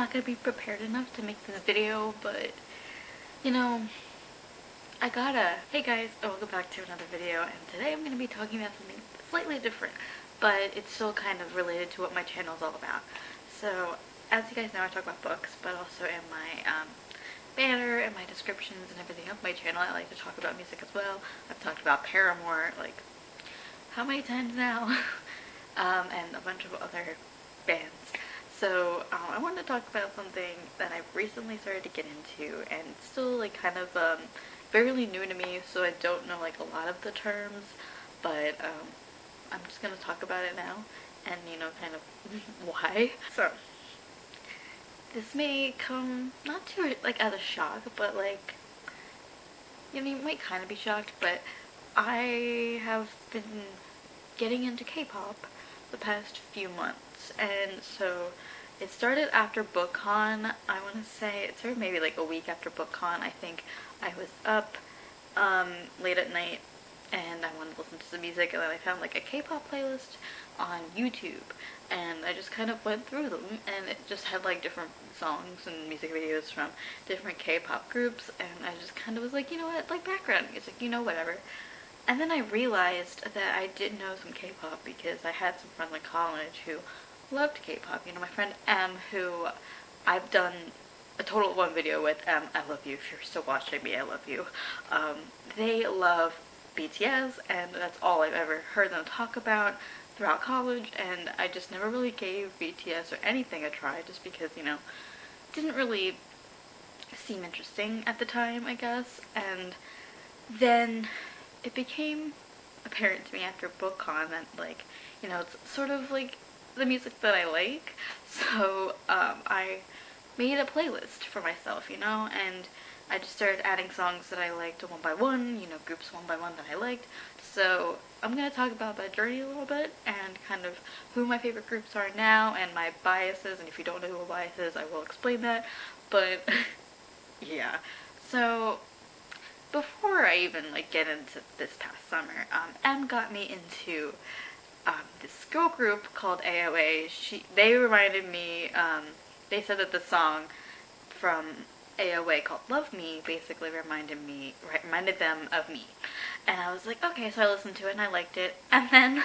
not going to be prepared enough to make this video, but you know, hey guys, welcome back to another video, and today I'm going to be talking about something slightly different, but it's still kind of related to what my channel is all about. So, as you guys know, I talk about books, but also in my banner and my descriptions and everything of my channel, I like to talk about music as well. I've talked about Paramore, like, how many times now? And a bunch of other bands. So I wanted to talk about something that I've recently started to get into, and it's still like kind of fairly new to me, so I don't know like a lot of the terms, but I'm just gonna talk about it now, and you know, kind of why. So this may come not too like as a shock, but like, you know, you might kind of be shocked, but I have been getting into K-pop the past few months, and so it started after BookCon. I want to say it started maybe like a week after BookCon. I think I was up late at night and I wanted to listen to some music, and then I found like a K-pop playlist on YouTube, and I just kind of went through them, and it just had like different songs and music videos from different K-pop groups, and I just kind of was like, you know what, like background music, you know, whatever. And then I realized that I did know some K-pop because I had some friends in college who loved K-pop. You know, my friend M, who I've done a total of one video with. I love you. If you're still watching me, I love you. They love BTS, and that's all I've ever heard them talk about throughout college, and I just never really gave BTS or anything a try just because, you know, it didn't really seem interesting at the time, I guess. And then it became apparent to me after BookCon that, like, you know, it's sort of like the music that I like, so I made a playlist for myself, you know, and I just started adding songs that I liked one by one, you know, groups one by one that I liked. So I'm going to talk about that journey a little bit, and kind of who my favorite groups are now, and my biases, and if you don't know who a bias is, I will explain that, but yeah. So before I even like get into this past summer, M got me into this girl group called AOA. They reminded me, they said that the song from AOA called Love Me basically reminded them of me. And I was like, okay, so I listened to it and I liked it. And then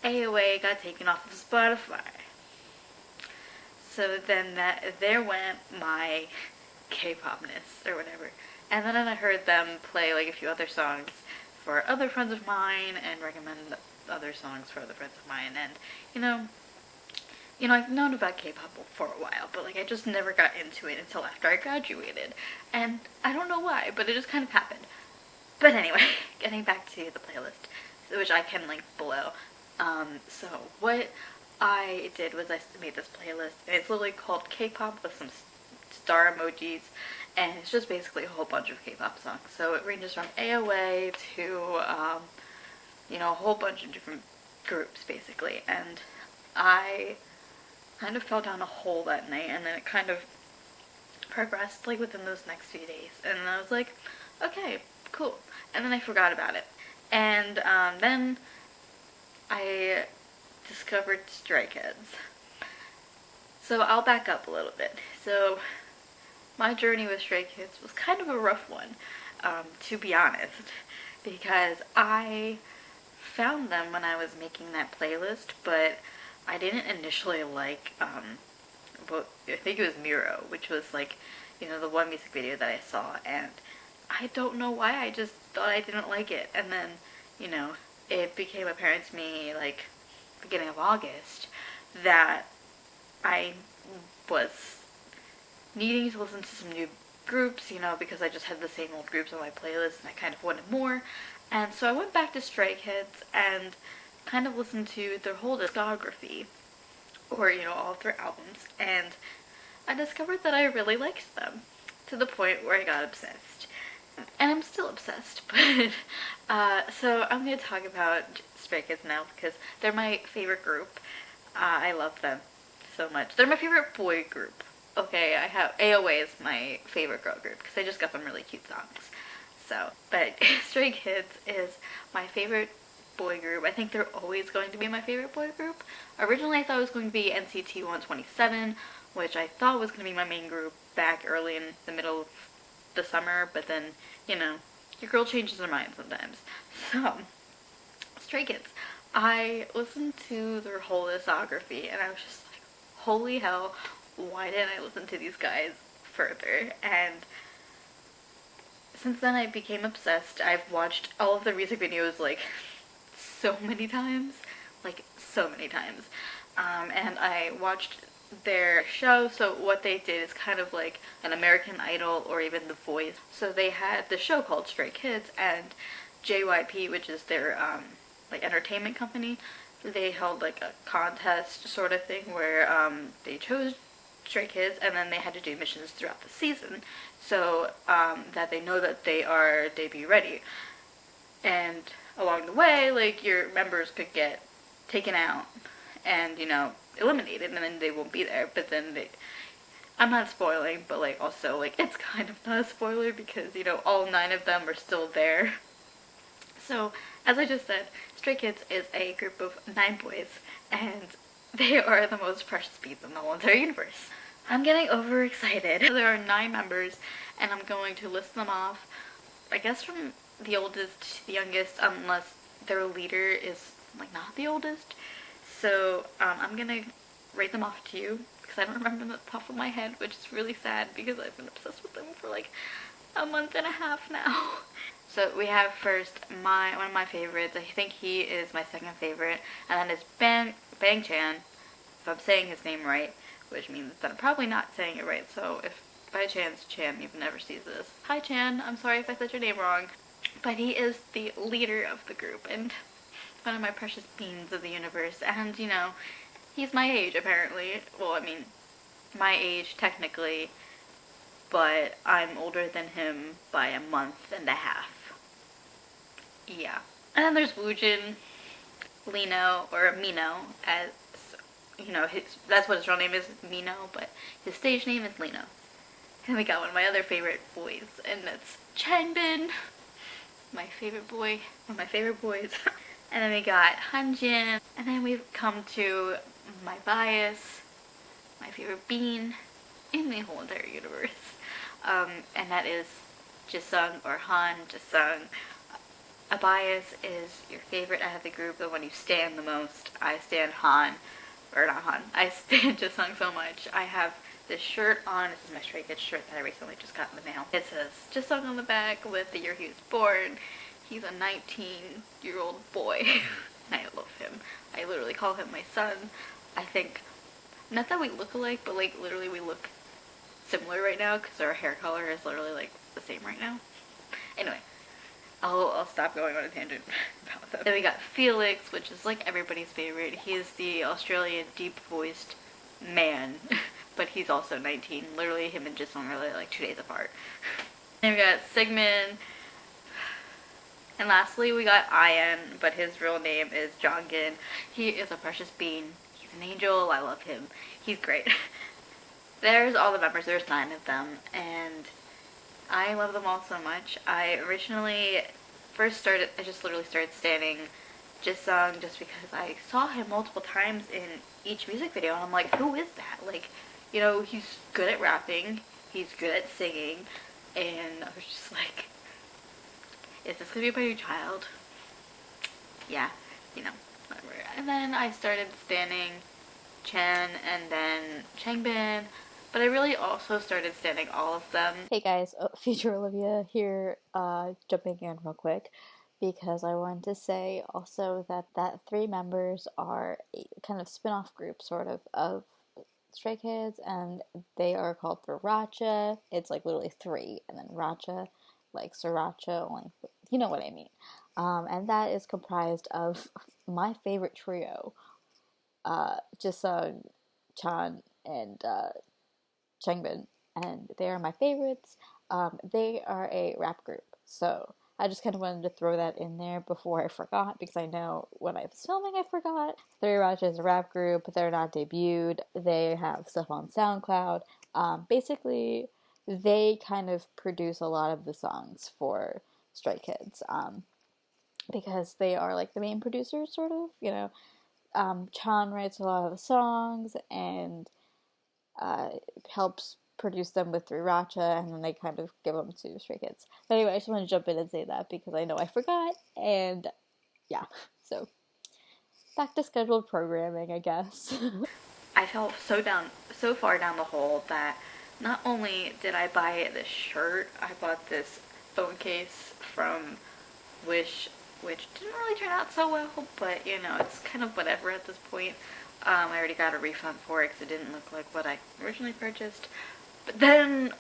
AOA got taken off of Spotify. So then there went my K-popness or whatever. And then I heard them play like a few other songs for other friends of mine and recommend other songs for other friends of mine, and you know, I've known about K-pop for a while, but like I just never got into it until after I graduated, and I don't know why, but it just kind of happened. But anyway, getting back to the playlist, which I can link below. So what I did was I made this playlist, and it's literally called K-pop with some star emojis, and it's just basically a whole bunch of K-pop songs. So it ranges from AOA to you know, a whole bunch of different groups basically, and I kind of fell down a hole that night, and then it kind of progressed like within those next few days, and I was like, okay, cool, and then I forgot about it, and then I discovered Stray Kids. So I'll back up a little bit. So my journey with Stray Kids was kind of a rough one, to be honest, because I found them when I was making that playlist, but I didn't initially like, I think it was Miro, which was like, you know, the one music video that I saw, and I don't know why, I just thought I didn't like it, and then, you know, it became apparent to me, like, beginning of August, that I was needing to listen to some new groups, you know, because I just had the same old groups on my playlist, and I kind of wanted more. And so I went back to Stray Kids and kind of listened to their whole discography, or, you know, all of their albums, and I discovered that I really liked them, to the point where I got obsessed. And I'm still obsessed, but, so I'm going to talk about Stray Kids now, because they're my favorite group. I love them so much. They're my favorite boy group. Okay, I have AOA is my favorite girl group, because they just got some really cute songs. So, but Stray Kids is my favorite boy group. I think they're always going to be my favorite boy group. Originally I thought it was going to be NCT 127, which I thought was going to be my main group back early in the middle of the summer, but then, you know, your girl changes her mind sometimes. So, Stray Kids. I listened to their whole discography and I was just like, holy hell, why didn't I listen to these guys further? And since then I became obsessed. I've watched all of the music videos like so many times. Like so many times. And I watched their show. So what they did is kind of like an American Idol or even The Voice. So they had the show called Stray Kids, and JYP, which is their like entertainment company, they held like a contest sort of thing where they chose Stray Kids and then they had to do missions throughout the season so that they know that they are debut ready. And along the way, like your members could get taken out and, you know, eliminated and then they won't be there. But then they, I'm not spoiling, but like also like it's kind of not a spoiler because, you know, all 9 of them are still there. So, as I just said, Stray Kids is a group of 9 boys, and they are the most precious beings in the whole entire universe. I'm getting overexcited. There are 9 members, and I'm going to list them off, I guess from the oldest to the youngest, unless their leader is, like, not the oldest. So, I'm gonna rate them off to you, because I don't remember them at the top of my head, which is really sad, because I've been obsessed with them for, like, a month and a half now. So we have first one of my favorites. I think he is my second favorite, and that is Bang Chan. If I'm saying his name right, which means that I'm probably not saying it right. So if by chance Chan even never sees this, hi Chan, I'm sorry if I said your name wrong. But he is the leader of the group and one of my precious beings of the universe. And you know, he's my age apparently. Well, I mean, my age technically, but I'm older than him by a month and a half. Yeah. And then there's Woojin, Lino, or Mino, as, you know, that's what his real name is, Mino, but his stage name is Lino. And we got one of my other favorite boys, and that's Changbin, my favorite boy, one of my favorite boys. And then we got Hanjin, and then we've come to my bias, my favorite bean in the whole entire universe. And that is Jisung, or Han Jisung. A bias is your favorite out of the group, the one you stand the most. I stand Han, or not Han, I stand Jisung so much. I have this shirt on. This is my Stray Kids shirt that I recently just got in the mail. It says Jisung on the back with the year he was born. He's a 19-year-old boy. I love him. I literally call him my son. I think, not that we look alike, but like literally we look similar right now because our hair color is literally like the same right now. Anyway, I'll stop going on a tangent about that. Then we got Felix, which is like everybody's favorite. He is the Australian deep-voiced man, but he's also 19. Literally, him and Jisung are like 2 days apart. Then we got Sigmund. And lastly, we got Ian, but his real name is Jongin. He is a precious being. He's an angel. I love him. He's great. There's all the members. There's 9 of them, and I love them all so much. I originally I just literally started standing Jisung just because I saw him multiple times in each music video, and I'm like, who is that? Like, you know, he's good at rapping, he's good at singing, and I was just like, is this gonna be my new child? Yeah, you know, whatever. And then I started standing Chen and then Changbin, but I really also started standing all of them. Hey guys, Future Olivia here, jumping in real quick because I wanted to say also that 3 members are a kind of spin-off group sort of Stray Kids, and they are called the Racha. It's like literally 3 and then Racha, like Sriracha, only you know what I mean. And that is comprised of my favorite trio, Jisung, Chan, and Changbin, and they are my favorites. They are a rap group, so I just kind of wanted to throw that in there before I forgot, because I know when I was filming I forgot. Three Raja is a rap group. They're not debuted. They have stuff on SoundCloud. Basically, they kind of produce a lot of the songs for Stray Kids, because they are like the main producers, sort of. You know, Chan writes a lot of the songs, and uh, helps produce them with Sriracha, and then they kind of give them to Stray Kids. But anyway, I just want to jump in and say that because I know I forgot, and yeah, so back to scheduled programming, I guess. I fell so far down the hole that not only did I buy this shirt, I bought this phone case from Wish, which didn't really turn out so well, but you know, it's kind of whatever at this point. I already got a refund for it because it didn't look like what I originally purchased. But then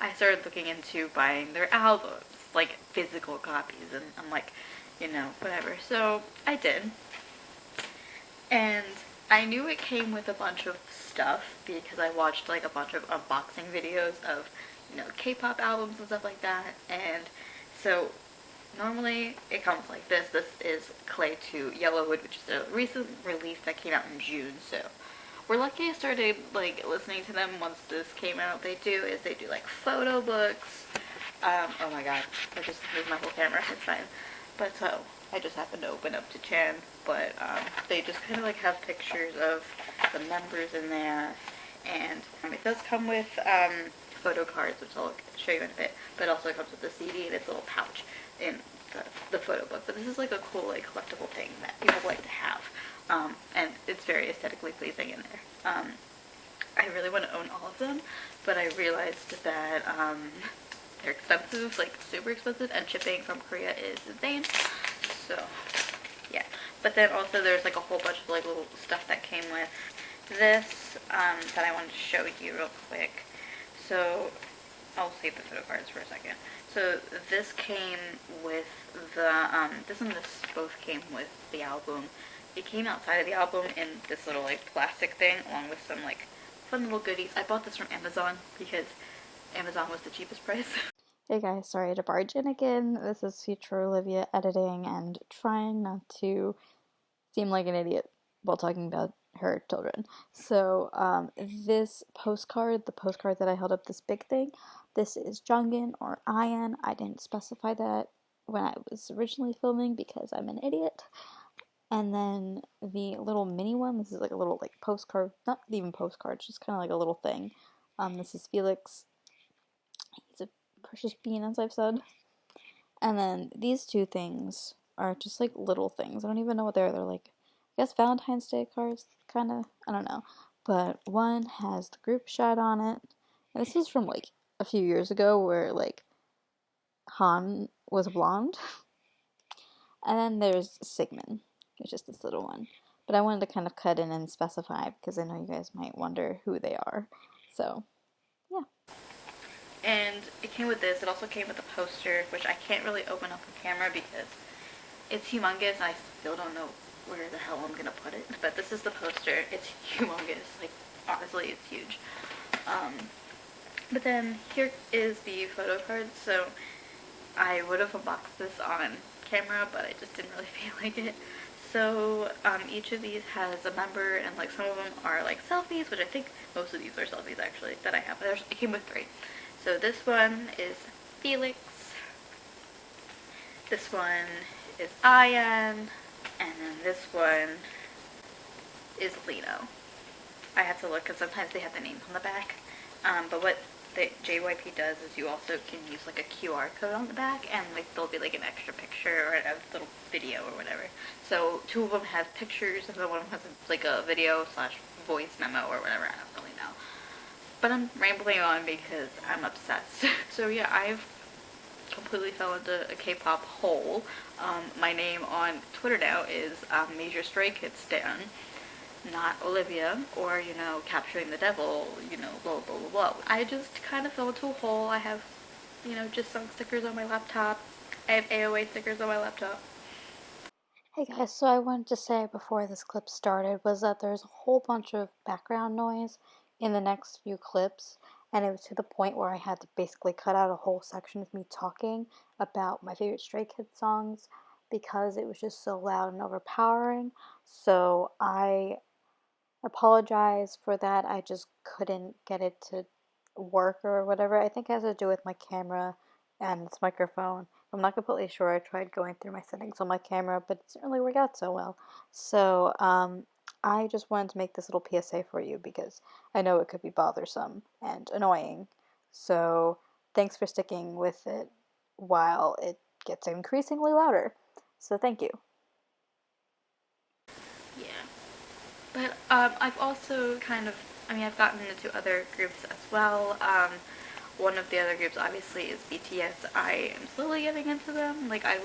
I started looking into buying their albums, like physical copies, and I'm like, you know, whatever. So I did. And I knew it came with a bunch of stuff because I watched like a bunch of unboxing videos of, you know, K-pop albums and stuff like that. And so normally it comes like this. This is Clay 2 Yellowwood, which is a recent release that came out in June. So we're lucky I started like listening to them once this came out. They do like photo books. Oh my god, I just moved my whole camera. It's fine. But so I just happened to open up to Chan. But they just kind of like have pictures of the members in there, and it does come with photo cards, which I'll show you in a bit. But it also comes with the CD and its little pouch in the photo book. But this is like a cool like collectible thing that people like to have, and it's very aesthetically pleasing in there. I really want to own all of them, but I realized that they're expensive, like super expensive, and shipping from Korea is insane. So yeah, but then also there's like a whole bunch of like little stuff that came with this that I wanted to show you real quick. So I'll save the photo cards for a second. So this came with the this and this both came with the album. It came outside of the album in this little like plastic thing along with some like fun little goodies. I bought this from Amazon because Amazon was the cheapest price. Hey guys, sorry to barge in again. This is future Olivia editing and trying not to seem like an idiot while talking about her children. So, this postcard, the postcard that I held up, this big thing, this is Jungin or Ian. I didn't specify that when I was originally filming because I'm an idiot. And then the little mini one, this is like a little like postcard, not even postcard, just kind of like a little thing. This is Felix. He's a precious bean, as I've said. And then these two things are just like little things. I don't even know what they are. They're like, I guess Valentine's Day cards, kind of. I don't know. But one has the group shot on it. And this is from like a few years ago where like Han was blonde. And then there's Sigmund, which is this little one. But I wanted to kind of cut in and specify because I know you guys might wonder who they are. So, yeah. And it came with this. It also came with a poster, which I can't really open up on camera because it's humongous. I still don't know where the hell I'm gonna put it. But this is the poster. It's humongous. Like, honestly, it's huge. Um, but then here is the photo card. So I would have unboxed this on camera, but I just didn't really feel like it. So each of these has a member, and like some of them are like selfies, which I think most of these are selfies actually that I have. It came with 3. So this one is Felix, this one is Ian, and then this one is Lino. I have to look because sometimes they have the names on the back. But what the JYP does is you also can use like a QR code on the back, and like there'll be like an extra picture or a little video or whatever. So 2 of them have pictures, and the one has like a video slash voice memo or whatever. I don't really know. But I'm rambling on because I'm obsessed. So yeah, I've completely fell into a K-pop hole. My name on Twitter now is Major Stray Kids Stan, not Olivia, or, you know, capturing the devil, you know, blah, blah, blah, blah. I just kind of fell into a hole. I have, you know, just some stickers on my laptop. I have AOA stickers on my laptop. Hey guys, so I wanted to say before this clip started was that there's a whole bunch of background noise in the next few clips, and it was to the point where I had to basically cut out a whole section of me talking about my favorite Stray Kids songs because it was just so loud and overpowering. So I apologize for that. I just couldn't get it to work or whatever. I think it has to do with my camera and this microphone. I'm not completely sure. I tried going through my settings on my camera, but it didn't really work out so well. So, I just wanted to make this little PSA for you because I know it could be bothersome and annoying. So thanks for sticking with it while it gets increasingly louder. So thank you. Yeah. But I've also kind of, I mean, I've gotten into other groups as well. One of the other groups obviously is BTS. I am slowly getting into them. Like I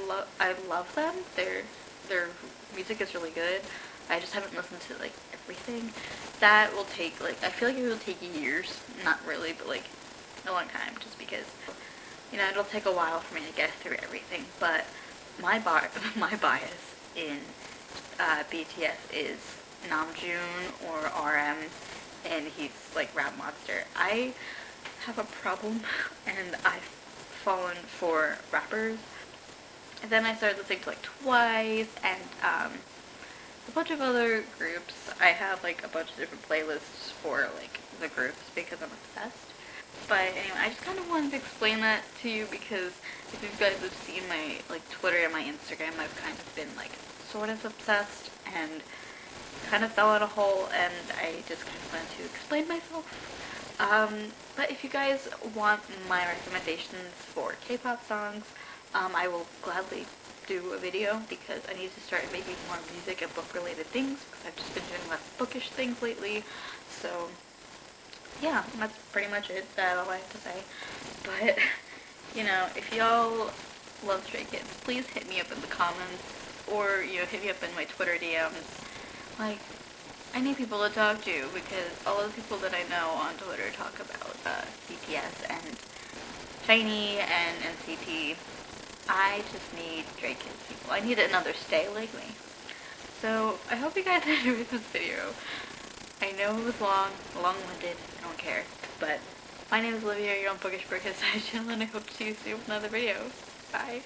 love them. Their music is really good. I just haven't listened to like everything. That will take like I feel like it will take years. Not really, but like a long time, just because it'll take a while for me to get through everything. But my bias in BTS is Namjoon or RM, and he's like Rap Monster. I have a problem, and I've fallen for rappers. And then I started listening to like Twice and a bunch of other groups. I have like a bunch of different playlists for like the groups because I'm obsessed. But anyway, I just kind of wanted to explain that to you because if you guys have seen my like Twitter and my Instagram, I've kind of been like sort of obsessed and kind of fell in a hole, and I just kind of wanted to explain myself. But if you guys want my recommendations for K-pop songs, I will gladly do a video because I need to start making more music and book related things because I've just been doing less bookish things lately. So yeah, that's pretty much it. That's all I have to say. But if y'all love Stray Kids, please hit me up in the comments or hit me up in my Twitter DMs. Like, I need people to talk to because all of the people that I know on Twitter talk about BTS and Shiny and NCT. I just need Stray Kids people. I need another stay like me. So I hope you guys enjoyed this video. I know it was long-winded, I don't care. But my name is Olivia, you're on Bookish Burkett channel, and I hope to see you soon with another video. Bye.